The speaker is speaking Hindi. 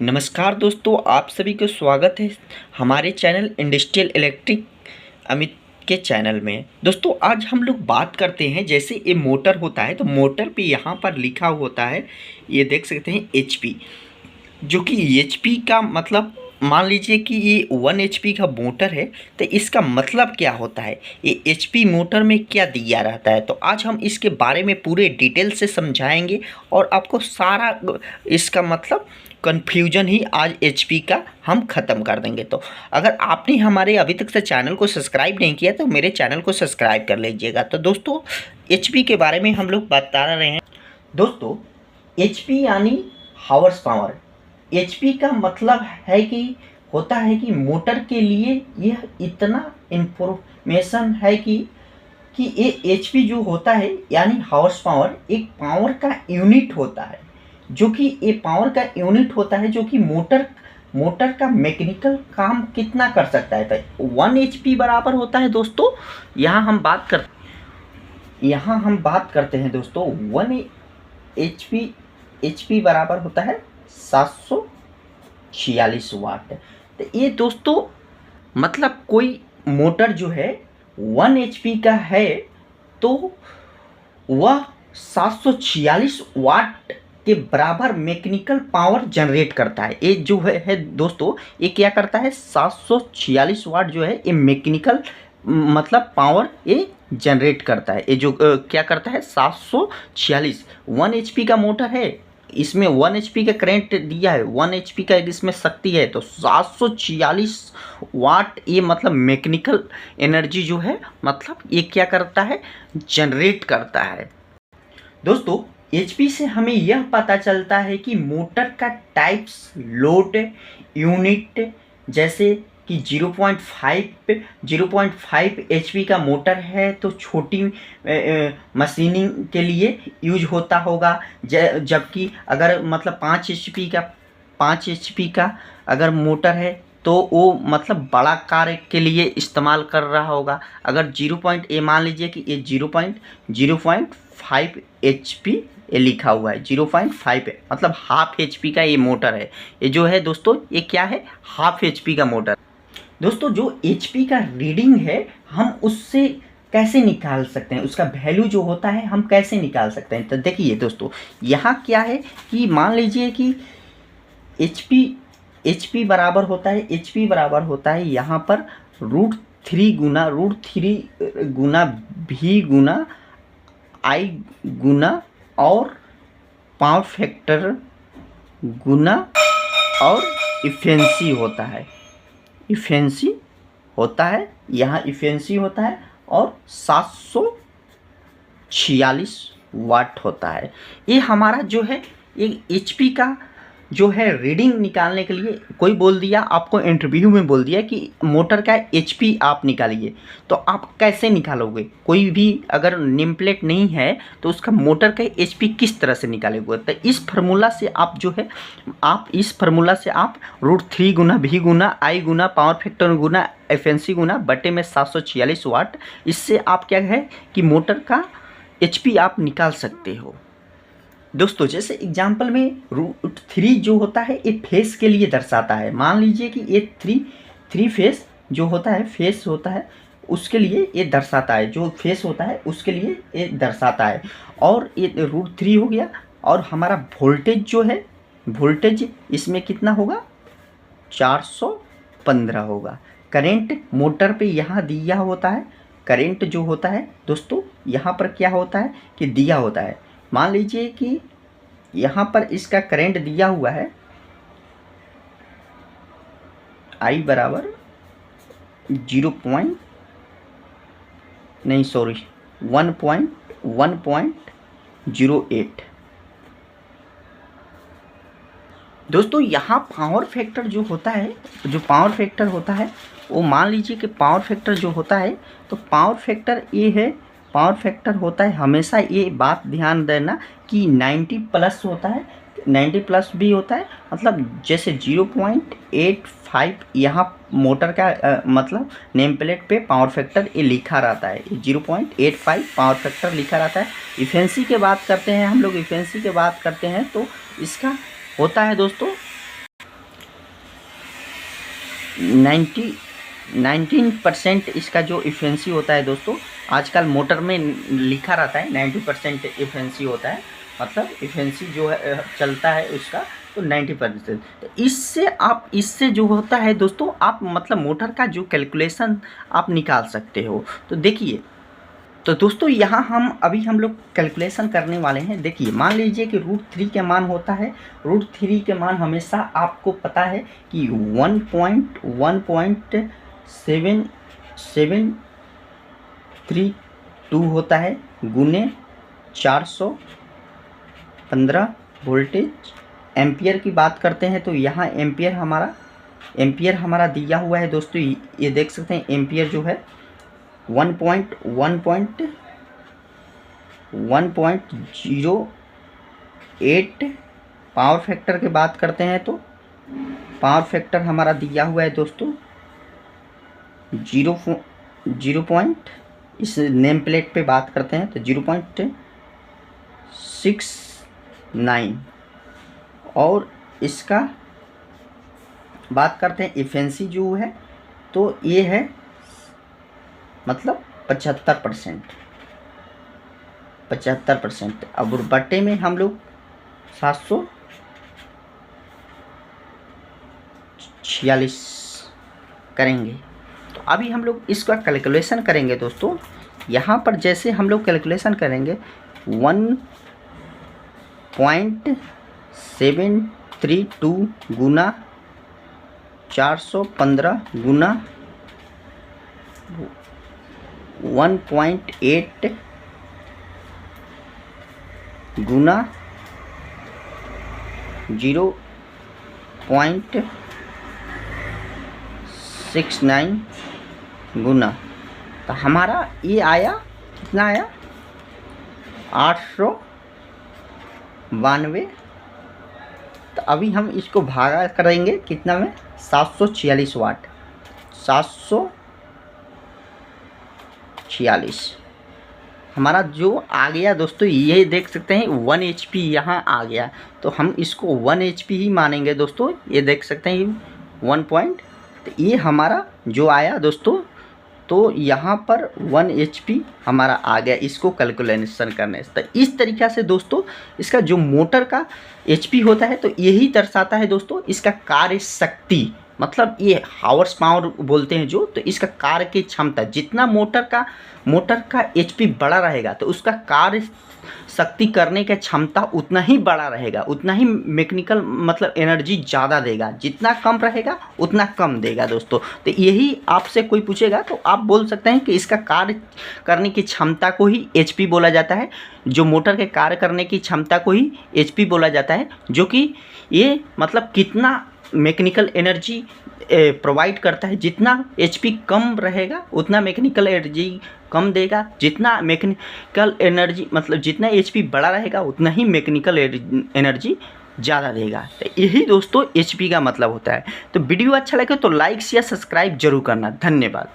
नमस्कार दोस्तों, आप सभी को स्वागत है हमारे चैनल इंडस्ट्रियल इलेक्ट्रिक अमित के चैनल में। दोस्तों आज हम लोग बात करते हैं, जैसे ये मोटर होता है तो मोटर पे यहाँ पर लिखा होता है, ये देख सकते हैं एचपी, जो कि एचपी का मतलब मान लीजिए कि ये 1 एचपी का मोटर है तो इसका मतलब क्या होता है, ये एचपी मोटर में क्या दिया रहता है। तो आज हम इसके बारे में पूरे डिटेल से समझाएंगे और आपको सारा इसका मतलब कन्फ्यूजन ही आज एचपी का हम ख़त्म कर देंगे। तो अगर आपने हमारे अभी तक से चैनल को सब्सक्राइब नहीं किया तो मेरे चैनल को सब्सक्राइब कर लीजिएगा। तो दोस्तों एचपी के बारे में हम लोग बता रहे हैं। दोस्तों एचपी यानी हावर्स पावर। एचपी का मतलब है कि होता है कि मोटर के लिए यह इतना इंफॉर्मेशन है कि ये एचपी जो होता है यानी हावर्स पावर एक पावर का यूनिट होता है, जो कि ये पावर का यूनिट होता है जो कि मोटर का मैकेनिकल काम कितना कर सकता है। तो 1 एचपी बराबर होता है दोस्तों, यहाँ हम बात करते हैं दोस्तों 1 एचपी बराबर होता है 746 वाट। तो ये दोस्तों मतलब कोई मोटर जो है 1 एचपी का है तो वह 746 वाट के बराबर मैकेनिकल पावर जनरेट करता है। ये जो है दोस्तों, ये क्या करता है, 746 वाट जो है ये मैकेनिकल मतलब पावर ये जनरेट करता है। ये जो क्या करता है 746 1 एचपी का मोटर है, इसमें 1 एचपी का करंट दिया है, 1 एचपी का इसमें शक्ति है, तो 746 वाट ये मतलब मैकेनिकल एनर्जी जो है मतलब ये क्या करता है, जनरेट करता है। दोस्तों एचपी से हमें यह पता चलता है कि मोटर का टाइप्स, लोड यूनिट, जैसे कि 0.5 एचपी का मोटर है तो छोटी मशीनिंग के लिए यूज होता होगा, जबकि अगर मतलब 5 एचपी का अगर मोटर है तो वो मतलब बड़ा कार्य के लिए इस्तेमाल कर रहा होगा। अगर मान लीजिए कि ये 0.5 एचपी ये लिखा हुआ है, 0.5 मतलब हाफ एचपी का ये मोटर है। ये जो है दोस्तों ये क्या है, हाफ एचपी का मोटर। दोस्तों जो एचपी का रीडिंग है हम उससे कैसे निकाल सकते हैं, उसका वैल्यू जो होता है हम कैसे निकाल सकते हैं। तो देखिए दोस्तों यहाँ क्या है कि मान लीजिए कि एचपी बराबर होता है यहाँ पर √3 गुना V गुना I गुना और पावर फैक्टर गुना और इफिशिएंसी होता है, यहाँ इफिशिएंसी होता है और 746 वाट होता है। ये हमारा जो है ये एचपी का जो है रीडिंग निकालने के लिए कोई बोल दिया, आपको इंटरव्यू में बोल दिया कि मोटर का एचपी आप निकालिए, तो आप कैसे निकालोगे। कोई भी अगर नेम प्लेट नहीं है तो उसका मोटर का एचपी किस तरह से निकालोगे। तो इस फार्मूला से आप जो है √3 गुना V गुना I गुना पावर फैक्टर गुना एफिशिएंसी गुना बटे में 746 वाट, इससे आप क्या है कि मोटर का एचपी आप निकाल सकते हो। दोस्तों जैसे एग्जाम्पल में √3 जो होता है ये फेस के लिए दर्शाता है। मान लीजिए कि ये थ्री फेस जो होता है, फेस होता है उसके लिए ये दर्शाता है, जो फेस होता है उसके लिए ये दर्शाता है। और ये √3 हो गया। और हमारा वोल्टेज जो है, वोल्टेज इसमें कितना होगा, 415 होगा। करंट मोटर पे यहाँ दिया होता है, करंट जो होता है दोस्तों यहाँ पर क्या होता है कि दिया होता है। मान लीजिए कि यहाँ पर इसका करंट दिया हुआ है I बराबर 1.08। दोस्तों यहाँ पावर फैक्टर जो होता है, वो मान लीजिए कि पावर फैक्टर जो होता है तो पावर फैक्टर ये है, पावर फैक्टर होता है हमेशा, ये बात ध्यान देना कि 90+ होता है, 90+ भी होता है। मतलब जैसे 0.85 यहाँ मोटर का मतलब नेम प्लेट पे पावर फैक्टर ये लिखा रहता है, 0.85 पावर फैक्टर लिखा रहता है। इफिशिएंसी की बात करते हैं तो इसका होता है दोस्तों 19% इसका जो इफिशिएंसी होता है दोस्तों, आजकल मोटर में लिखा रहता है 90% इफिशिएंसी होता है, मतलब इफिशिएंसी जो है चलता है उसका तो 90%। तो इससे जो होता है दोस्तों, आप मतलब मोटर का जो कैलकुलेशन आप निकाल सकते हो। तो देखिए, तो दोस्तों यहाँ हम लोग कैलकुलेशन करने वाले हैं। देखिए, मान लीजिए कि √3 के मान होता है, √3 के मान हमेशा आपको पता है कि 1.732 होता है गुने 415 वोल्टेज। एम्पियर की बात करते हैं तो यहाँ एम्पियर हमारा दिया हुआ है दोस्तों, ये देख सकते हैं एम्पियर जो है 1.08। पावर फैक्टर की बात करते हैं तो पावर फैक्टर हमारा दिया हुआ है दोस्तों 0. इस नेम प्लेट पे बात करते हैं तो 0.69। और इसका बात करते हैं इफिशिएंसी जो है तो ये है मतलब 75%। अब बट्टे में हम लोग 746 करेंगे। तो अभी हम लोग इसका कैलकुलेशन करेंगे दोस्तों। यहाँ पर जैसे हम लोग कैलकुलेशन करेंगे 1.732 गुना 415 गुना 1.8 गुना 0.69 गुना, तो हमारा ये आया, कितना आया 892। तो अभी हम इसको भागा करेंगे कितना में 746 वाट, 746 हमारा जो आ गया दोस्तों। ये देख सकते हैं 1 HP यहाँ आ गया, तो हम इसको 1 HP ही मानेंगे दोस्तों। ये देख सकते हैं 1 पॉइंट, तो ये हमारा जो आया दोस्तों, तो यहाँ पर 1 HP हमारा आ गया इसको कैलकुलेशन करने से। तो इस तरीक़ा से दोस्तों इसका जो मोटर का HP होता है तो यही दर्शाता है दोस्तों इसका कार्य शक्ति, मतलब ये हावर्स पावर बोलते हैं जो। तो इसका कार्य की क्षमता, जितना मोटर का HP बड़ा रहेगा तो उसका कार्य शक्ति करने की क्षमता उतना ही बड़ा रहेगा, उतना ही मैकेनिकल मतलब एनर्जी ज़्यादा देगा। जितना कम रहेगा उतना कम देगा दोस्तों। तो यही आपसे कोई पूछेगा तो आप बोल सकते हैं कि इसका कार्य करने की क्षमता को ही HP बोला जाता है, जो मोटर के कार्य करने की क्षमता को ही HP बोला जाता है, जो कि ये मतलब कितना मैकेनिकल एनर्जी प्रोवाइड करता है। जितना HP कम रहेगा उतना मैकेनिकल एनर्जी कम देगा, जितना मैकेनिकल एनर्जी मतलब जितना HP बड़ा रहेगा उतना ही मैकेनिकल एनर्जी ज़्यादा देगा। तो यही दोस्तों HP का मतलब होता है। तो वीडियो अच्छा लगे तो लाइक शेयर सब्सक्राइब जरूर करना। धन्यवाद।